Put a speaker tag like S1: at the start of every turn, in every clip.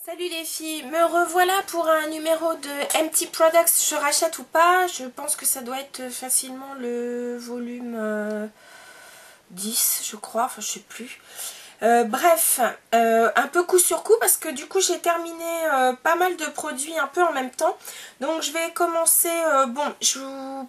S1: Salut les filles, me revoilà pour un numéro de MT Products, je rachète ou pas. Je pense que ça doit être facilement le volume 10 je crois, enfin je sais plus. Bref, un peu coup sur coup parce que du coup j'ai terminé pas mal de produits un peu en même temps. Donc je vais commencer,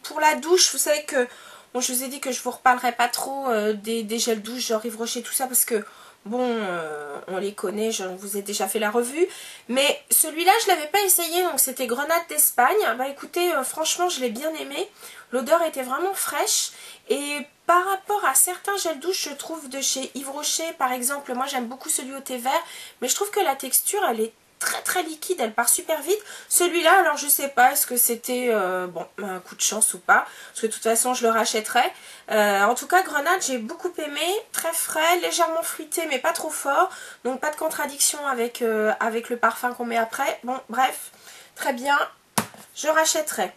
S1: pour la douche, vous savez que bon, je vous ai dit que je vous reparlerai pas trop des gels douche genre Yves Rocher tout ça parce que bon, on les connaît, je vous ai déjà fait la revue. Mais celui-là, je l'avais pas essayé, donc c'était Grenade d'Espagne. Bah écoutez, franchement, je l'ai bien aimé. L'odeur était vraiment fraîche. Et par rapport à certains gels douche, je trouve de chez Yves Rocher, par exemple, moi j'aime beaucoup celui au thé vert. Mais je trouve que la texture, elle est très liquide, elle part super vite. Celui-là, alors je sais pas, est-ce que c'était bon, un coup de chance ou pas, parce que de toute façon je le rachèterai. En tout cas, Grenade, j'ai beaucoup aimé, très frais, légèrement fruité mais pas trop fort, donc pas de contradiction avec, avec le parfum qu'on met après. Bon, bref, très bien, je rachèterai.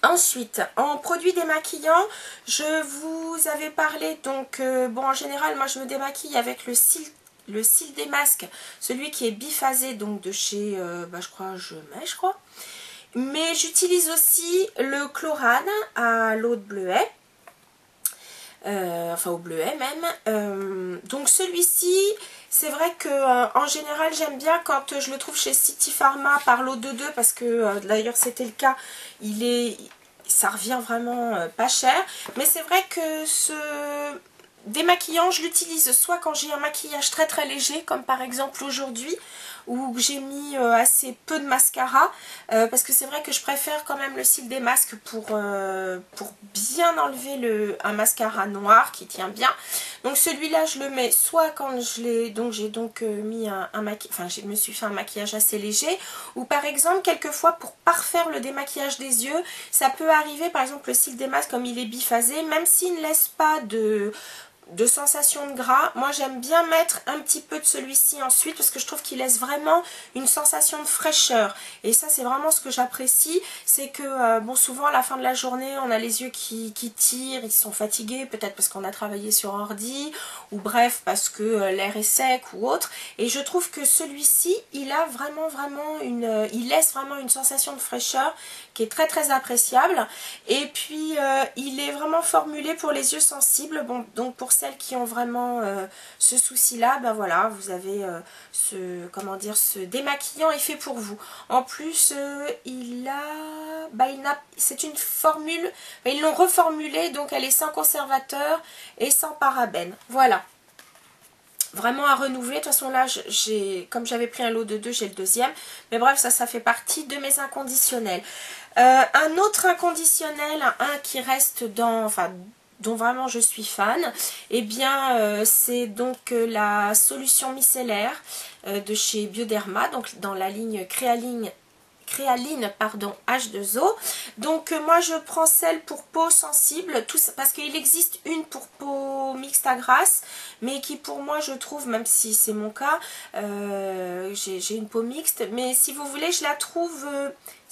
S1: Ensuite, en produits démaquillants, je vous avais parlé, donc bon, en général, moi je me démaquille avec le cil des masques, celui qui est biphasé, donc de chez, je crois, je crois. Mais j'utilise aussi le Chlorane à l'eau de bleuet. Enfin au bleuet même. Donc celui-ci, c'est vrai que en général j'aime bien quand je le trouve chez City Pharma par l'eau de 2 parce que d'ailleurs c'était le cas, ça revient vraiment pas cher. Mais c'est vrai que ce démaquillant, je l'utilise soit quand j'ai un maquillage très léger, comme par exemple aujourd'hui, où j'ai mis assez peu de mascara, parce que c'est vrai que je préfère quand même le cil des masques pour bien enlever un mascara noir qui tient bien. Donc celui-là je le mets soit quand j'ai mis un maquillage, enfin je me suis fait un maquillage assez léger, ou par exemple quelquefois pour parfaire le démaquillage des yeux, ça peut arriver, par exemple le cil des masques comme il est biphasé, même s'il ne laisse pas de sensation de gras, moi j'aime bien mettre un petit peu de celui-ci ensuite parce que je trouve qu'il laisse vraiment une sensation de fraîcheur, et ça c'est vraiment ce que j'apprécie. C'est que bon, souvent à la fin de la journée on a les yeux qui tirent, ils sont fatigués, peut-être parce qu'on a travaillé sur ordi, ou bref parce que l'air est sec ou autre, et je trouve que celui-ci il a vraiment il laisse vraiment une sensation de fraîcheur qui est très appréciable. Et puis il est vraiment formulé pour les yeux sensibles. Bon, donc pour celles qui ont vraiment ce souci là, ben voilà, vous avez ce démaquillant est fait pour vous. En plus c'est une formule, ils l'ont reformulée, donc elle est sans conservateur et sans parabènes. Voilà, vraiment à renouveler. De toute façon là, comme j'avais pris un lot de 2, j'ai le deuxième. Mais bref, ça fait partie de mes inconditionnels. Un autre inconditionnel, un qui reste dont vraiment je suis fan, et bien c'est donc la solution micellaire de chez Bioderma, donc dans la ligne Créaline H2O. Donc moi je prends celle pour peau sensible, parce qu'il existe une pour peau mixte à grasse, mais qui pour moi je trouve, même si c'est mon cas, j'ai une peau mixte, mais si vous voulez je la trouve,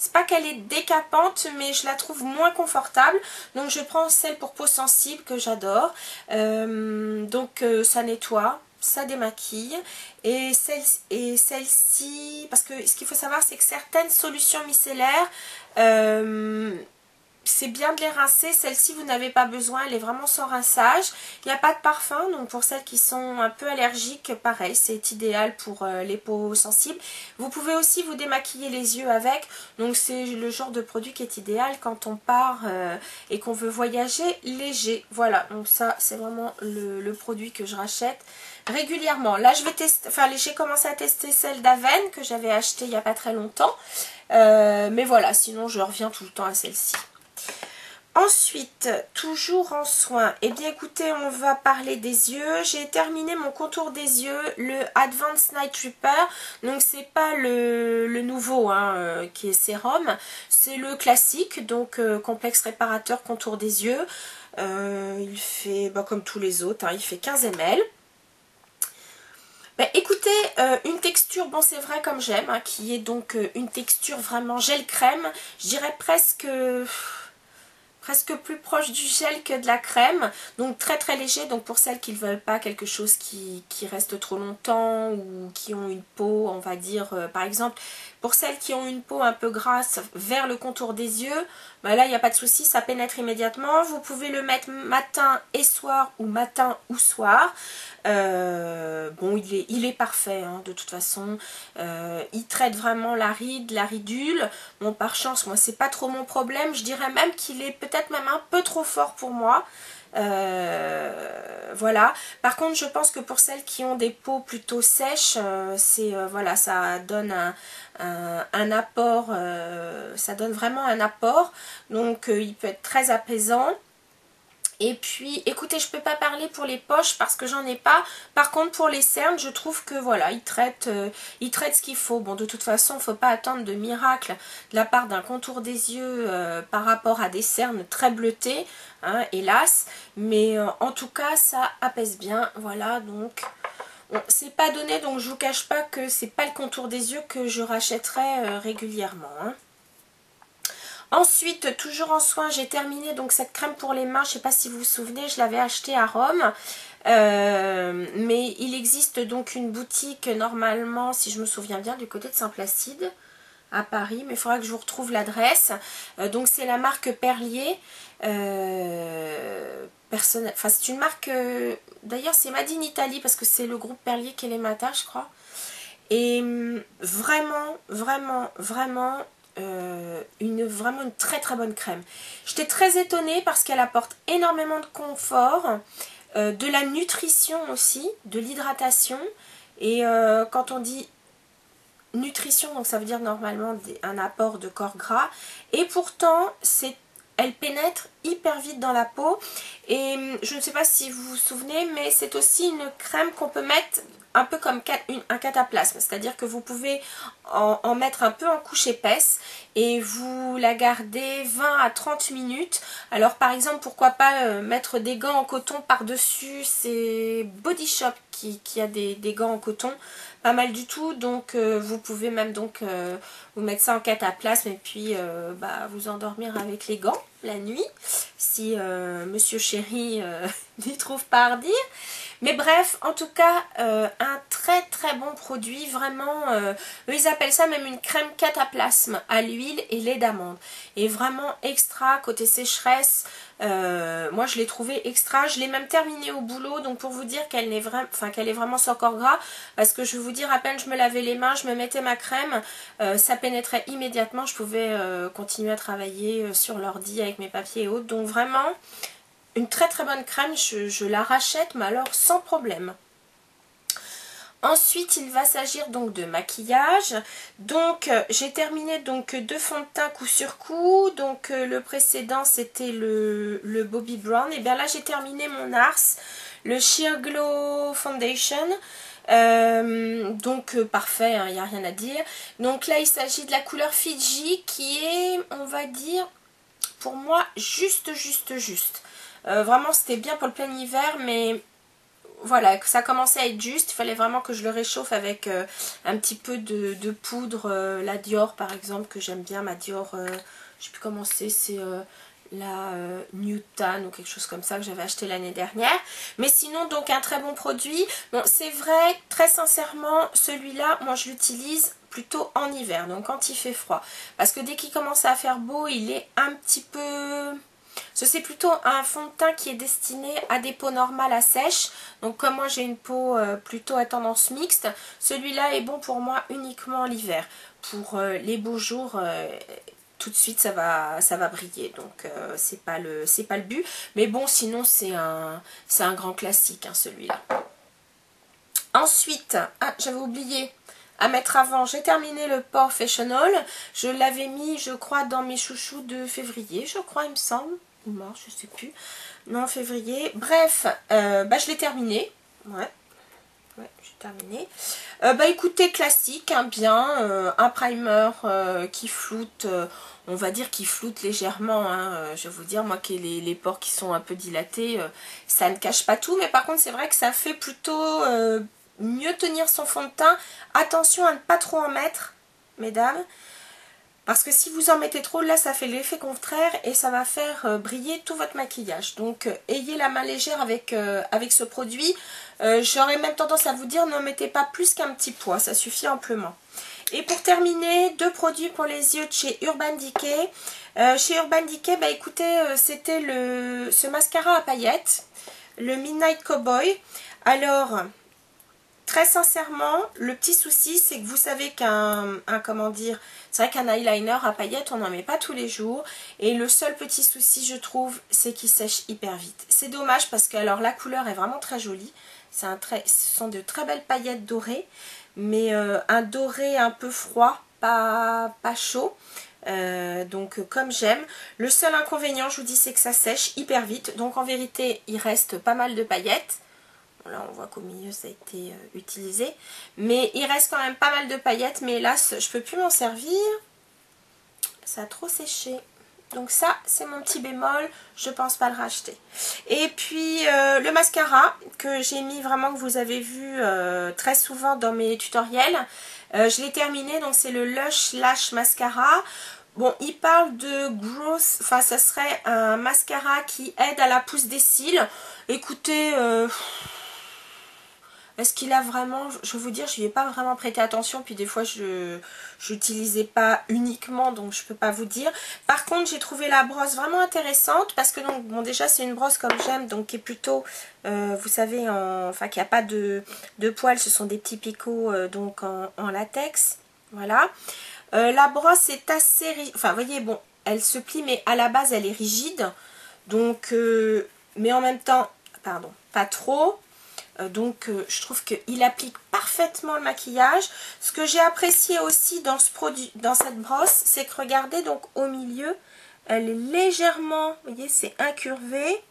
S1: c'est pas qu'elle est décapante, mais je la trouve moins confortable. Donc je prends celle pour peau sensible que j'adore. Ça nettoie, ça démaquille, et celle-ci, parce que ce qu'il faut savoir c'est que certaines solutions micellaires, c'est bien de les rincer. Celle-ci vous n'avez pas besoin, elle est vraiment sans rinçage, il n'y a pas de parfum, donc pour celles qui sont un peu allergiques, pareil, c'est idéal pour les peaux sensibles. Vous pouvez aussi vous démaquiller les yeux avec, donc c'est le genre de produit qui est idéal quand on part et qu'on veut voyager léger. Voilà, donc ça c'est vraiment le produit que je rachète régulièrement. Là je vais tester, enfin j'ai commencé à tester celle d'Aven que j'avais achetée il n'y a pas très longtemps, mais voilà, sinon je reviens tout le temps à celle-ci. Ensuite, toujours en soins, et bien écoutez, on va parler des yeux. J'ai terminé mon contour des yeux, le Advanced Night Repair. Donc c'est pas le nouveau qui est sérum, c'est le classique, donc complexe réparateur contour des yeux. Il fait comme tous les autres, il fait 15 ml. Écoutez, une texture, bon c'est vrai comme j'aime, qui est donc une texture vraiment gel crème, je dirais presque presque plus proche du gel que de la crème, donc très très léger. Donc pour celles qui ne veulent pas quelque chose qui reste trop longtemps ou qui ont une peau, on va dire, par exemple, pour celles qui ont une peau un peu grasse vers le contour des yeux, bah là il n'y a pas de souci, ça pénètre immédiatement. Vous pouvez le mettre matin et soir ou matin ou soir. Bon, il est parfait hein, de toute façon. Il traite vraiment la ride, la ridule. Bon, par chance, moi c'est pas trop mon problème. Je dirais même qu'il est peut-être même un peu trop fort pour moi. Voilà. Par contre, je pense que pour celles qui ont des peaux plutôt sèches, voilà, ça donne un apport, ça donne vraiment un apport. Donc, il peut être très apaisant. Et puis, écoutez, je peux pas parler pour les poches parce que j'en ai pas. Par contre, pour les cernes, je trouve que voilà, il traite ce qu'il faut. Bon, de toute façon, il ne faut pas attendre de miracle de la part d'un contour des yeux par rapport à des cernes très bleutées, hein, hélas. Mais en tout cas, ça apaise bien. Voilà, donc bon, c'est pas donné, donc je vous cache pas que c'est pas le contour des yeux que je rachèterai régulièrement, hein. Ensuite, toujours en soin, j'ai terminé donc cette crème pour les mains. Je ne sais pas si vous vous souvenez, je l'avais achetée à Rome. Mais il existe donc une boutique normalement, si je me souviens bien, du côté de Saint-Placide à Paris. Mais il faudra que je vous retrouve l'adresse. Donc c'est la marque Perlier. Enfin, c'est une marque... D'ailleurs, c'est Made in Italy parce que c'est le groupe Perlier qui est les Mata, je crois. Et vraiment, vraiment, vraiment... vraiment une très très bonne crème. J'étais très étonnée parce qu'elle apporte énormément de confort, de la nutrition aussi, de l'hydratation. Et quand on dit nutrition, donc ça veut dire normalement un apport de corps gras. Et pourtant, elle pénètre hyper vite dans la peau. Et je ne sais pas si vous vous souvenez, mais c'est aussi une crème qu'on peut mettre un peu comme un cataplasme, c'est-à-dire que vous pouvez en mettre un peu en couche épaisse et vous la gardez 20 à 30 minutes. Alors par exemple, pourquoi pas mettre des gants en coton par-dessus. C'est Body Shop qui a des gants en coton, pas mal du tout. Donc vous pouvez même donc vous mettre ça en cataplasme et puis vous endormir avec les gants la nuit si Monsieur Chéri n'y trouve pas à redire. Mais bref, en tout cas, un très très bon produit, vraiment, ils appellent ça même une crème cataplasme à l'huile et lait d'amande. Et vraiment extra, côté sécheresse, moi je l'ai trouvé extra, je l'ai même terminé au boulot, donc pour vous dire qu'elle est vraiment sans corps gras, parce que je vais vous dire, à peine je me lavais les mains, je me mettais ma crème, ça pénétrait immédiatement, je pouvais continuer à travailler sur l'ordi avec mes papiers et autres, donc vraiment... Une très très bonne crème, je la rachète, mais alors sans problème. Ensuite, il va s'agir donc de maquillage. Donc, j'ai terminé donc 2 fonds de teint coup sur coup. Donc, le précédent, c'était le Bobbi Brown. Et bien là, j'ai terminé mon NARS, le Sheer Glow Foundation. Donc, parfait, il n'y a rien à dire. Donc là, il s'agit de la couleur Fiji qui est, on va dire, pour moi, juste. Vraiment c'était bien pour le plein hiver, mais voilà, ça commençait à être juste. Il fallait vraiment que je le réchauffe avec un petit peu de poudre, la Dior par exemple, que j'aime bien, ma Dior, je sais plus comment c'est la Newton ou quelque chose comme ça que j'avais acheté l'année dernière. Mais sinon donc un très bon produit. Bon, c'est vrai, très sincèrement, celui-là moi je l'utilise plutôt en hiver, donc quand il fait froid, parce que dès qu'il commence à faire beau, il est un petit peu... C'est plutôt un fond de teint qui est destiné à des peaux normales à sèche. Donc comme moi j'ai une peau plutôt à tendance mixte, celui-là est bon pour moi uniquement l'hiver. Pour les beaux jours, tout de suite ça va briller. Donc c'est pas le but. Mais bon, sinon c'est un grand classique hein, celui-là. Ensuite, j'avais oublié à mettre avant, j'ai terminé le Porefessional. Je l'avais mis, je crois, dans mes chouchous de février, je crois, il me semble. Ou mars, je sais plus. Non, février. Bref, je l'ai terminé. Ouais, j'ai terminé. Écoutez, classique, hein, bien. Un primer qui floute, on va dire qui floute légèrement. Hein, je vais vous dire, moi, que les pores qui sont un peu dilatés, ça ne cache pas tout. Mais par contre, c'est vrai que ça fait plutôt... mieux tenir son fond de teint. Attention à ne pas trop en mettre, mesdames, Parce que si vous en mettez trop, là ça fait l'effet contraire et ça va faire briller tout votre maquillage. Donc ayez la main légère avec ce produit. J'aurais même tendance à vous dire, ne mettez pas plus qu'un petit poids, ça suffit amplement. Et pour terminer, 2 produits pour les yeux de chez Urban Decay. Chez Urban Decay, bah écoutez, c'était ce mascara à paillettes, le Midnight Cowboy. Alors, très sincèrement, le petit souci, c'est que vous savez comment dire, c'est vrai qu'un eyeliner à paillettes, on n'en met pas tous les jours. Et le seul petit souci, je trouve, c'est qu'il sèche hyper vite. C'est dommage parce que alors la couleur est vraiment très jolie. Ce sont de très belles paillettes dorées, mais un doré un peu froid, pas chaud. Donc comme j'aime. Le seul inconvénient, je vous dis, c'est que ça sèche hyper vite. Donc en vérité, il reste pas mal de paillettes. Là on voit qu'au milieu ça a été utilisé, mais il reste quand même pas mal de paillettes, mais hélas je peux plus m'en servir, ça a trop séché. Donc ça c'est mon petit bémol, je pense pas le racheter. Et puis le mascara que j'ai mis vraiment, que vous avez vu très souvent dans mes tutoriels, je l'ai terminé, donc c'est le Lush Lash Mascara. Bon, il parle de growth, enfin ça serait un mascara qui aide à la pousse des cils. Écoutez, est-ce qu'il a vraiment, je vais vous dire, je n'y ai pas vraiment prêté attention, puis des fois je n'utilisais pas uniquement, donc je peux pas vous dire. Par contre, j'ai trouvé la brosse vraiment intéressante, parce que donc, bon, déjà c'est une brosse comme j'aime, donc qui est plutôt, vous savez, enfin qui n'a pas de poils, ce sont des petits picots donc en latex, voilà. La brosse est assez, enfin vous voyez, bon, elle se plie, mais à la base elle est rigide, donc, mais en même temps, pardon, pas trop. Donc je trouve qu'il applique parfaitement le maquillage. Ce que j'ai apprécié aussi dans ce produit, dans cette brosse, c'est que regardez, donc au milieu, elle est légèrement, vous voyez, c'est incurvé.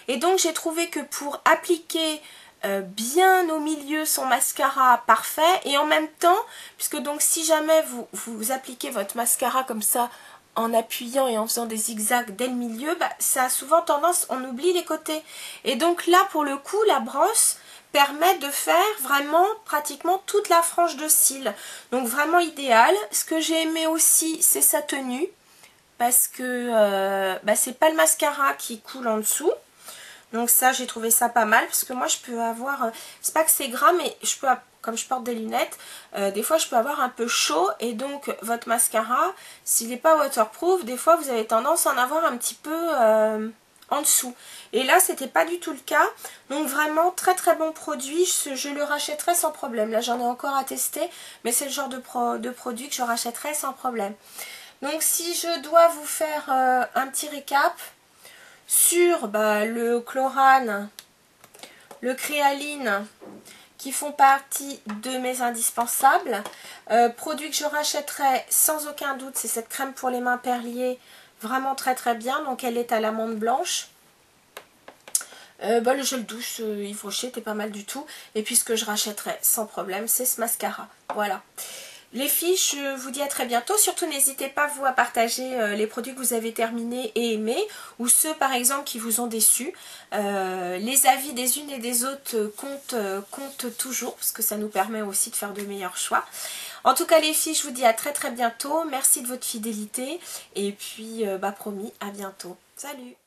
S1: Et donc j'ai trouvé que pour appliquer bien au milieu son mascara parfait, et en même temps, puisque donc si jamais vous appliquez votre mascara comme ça, en appuyant et en faisant des zigzags dès le milieu, bah, ça a souvent tendance, on oublie les côtés. Et donc là, pour le coup, la brosse permet de faire vraiment pratiquement toute la frange de cils. Donc vraiment idéal. Ce que j'ai aimé aussi, c'est sa tenue. Parce que bah, c'est pas le mascara qui coule en dessous. Donc ça, j'ai trouvé ça pas mal. Parce que moi, je peux avoir... c'est pas que c'est gras, mais je peux... Comme je porte des lunettes, des fois je peux avoir un peu chaud, et donc votre mascara, s'il n'est pas waterproof, des fois vous avez tendance à en avoir un petit peu en dessous. Et là c'était pas du tout le cas, donc vraiment très très bon produit, je le rachèterai sans problème. Là j'en ai encore à tester, mais c'est le genre de produit que je rachèterai sans problème. Donc si je dois vous faire un petit récap sur le Chlorane, le Créaline, qui font partie de mes indispensables. Produit que je rachèterai sans aucun doute, c'est cette crème pour les mains Perlier, vraiment très très bien, donc elle est à l'amande blanche. Le gel douche Yves Rocher était pas mal du tout, et puis ce que je rachèterai sans problème, c'est ce mascara, voilà. Les filles, je vous dis à très bientôt. Surtout, n'hésitez pas, vous, à partager les produits que vous avez terminés et aimés, ou ceux, par exemple, qui vous ont déçus. Les avis des unes et des autres comptent toujours, parce que ça nous permet aussi de faire de meilleurs choix. En tout cas, les filles, je vous dis à très très bientôt. Merci de votre fidélité. Et puis, promis, à bientôt. Salut!